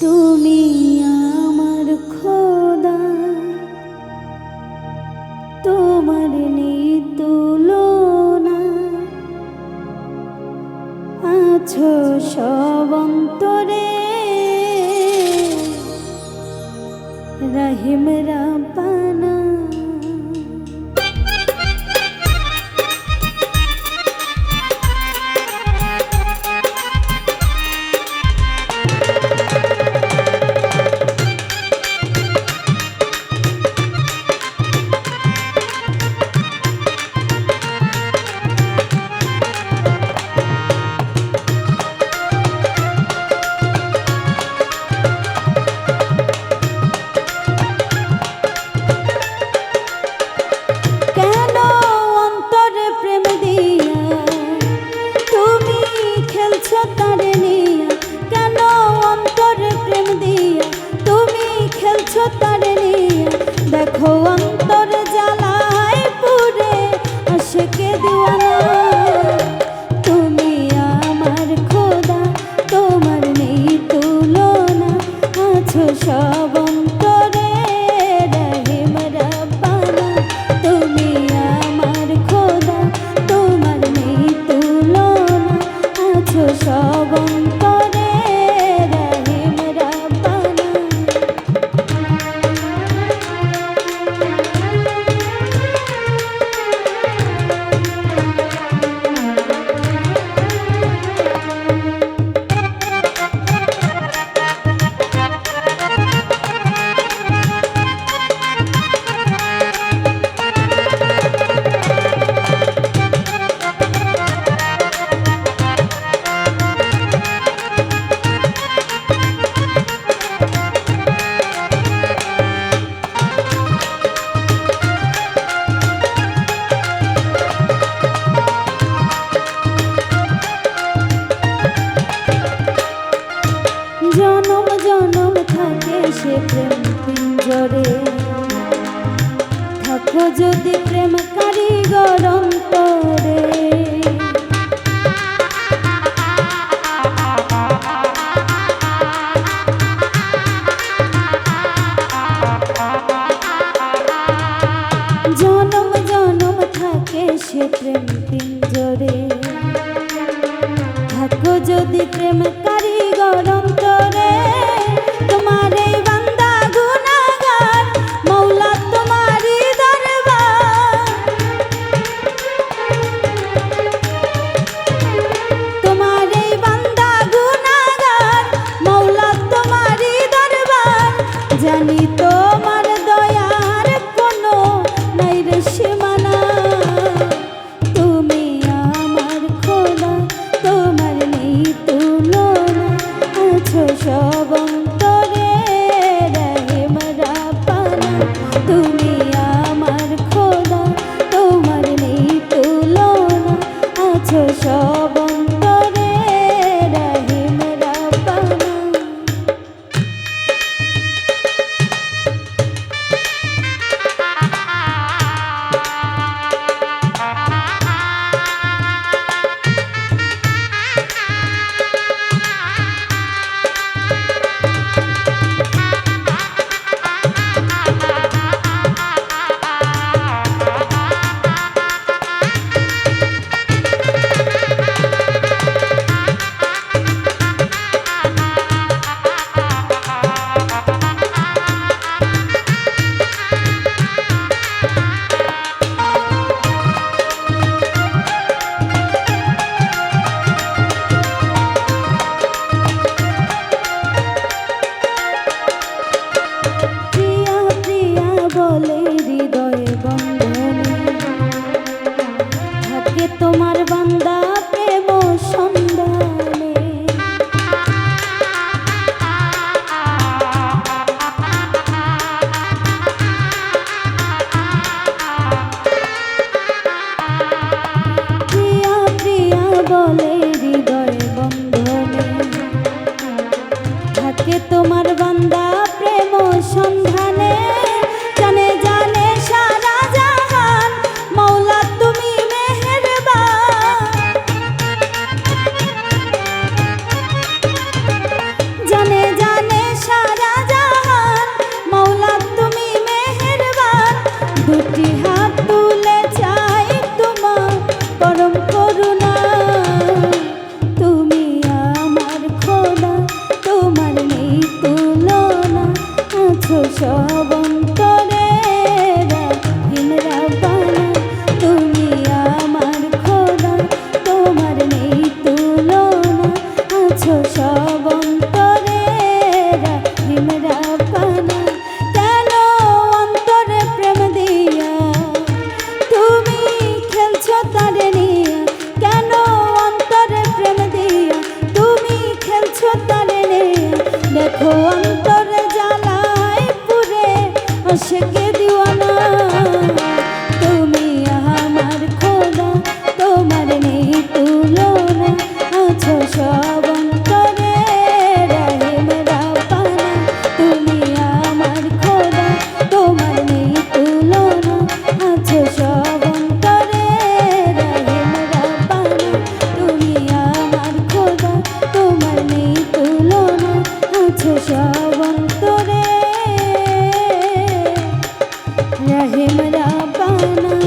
তুমি আমার খোদা, তোমার নেই তুলনা, আছো সব অন্তরে, রহিম রাব্বানা। দেখো অন্তর জ্বালায় পুরে আশিকে দিওয়ানা, তুমি আমার খোদা, তোমার নেই তুলনা, আছো সব অন্তরে, রহিম রাব্বানা। তুমি আমার খোদা, তোমার নেই তুলনা, আছো সব অন্তরে, রহিম রাব্বানা। জনম জনম থাকে সে প্রেম পিঞ্জরে, থাকো যদি প্রেম কারিগর অন্তরে। জনম জনম থাকে সে প্রেম পিঞ্জরে, থাকো যদি প্রেম কারিগর অন্তরে। তোমার এই বান্দা গুনাহগার, মওলা তোমারই দরবার। তোমার এই বান্দা গুনাহগার, মওলা তোমারই দরবার। জানি তোমার দয়ার কোনো নাই রে সীমানা, তুমি আমার খোদা, তোমার নেই তুলনা, আছো সব অন্তরে, রহিম রাব্বানা। তুমি আমার খোদা, তোমার নেই তুলনা, আছো সব অন্তরে, রহিম রাব্বানা। সব অন্তরে রাহিম রাব্বানা তুমি আমার খোদা তোমার নেই তুলনা আছো সব অন্তরে রাহিম রাব্বানা কেন অন্তরে প্রেম দিয়া তুমি খেলছো তারে নিয়া কেন অন্তরে প্রেম দিয়া তুমি খেলছো তারে নিয়া দেখো অন্তরে জ্বালায় পুরে আশিকে দিওয়ানা তুমি আমার খোদা তোমার নেই তুলনা আছো সব অন্তরে রাহিম রাব্বানা তুমি আমার খোদা তোমার নেই তুলনা আছো সব অন্তরে রাহিম রাব্বানা তুমি আমার খোদা তোমার নেই তুলনা আছো সব অন্তরে রাহিম রাব্বানা।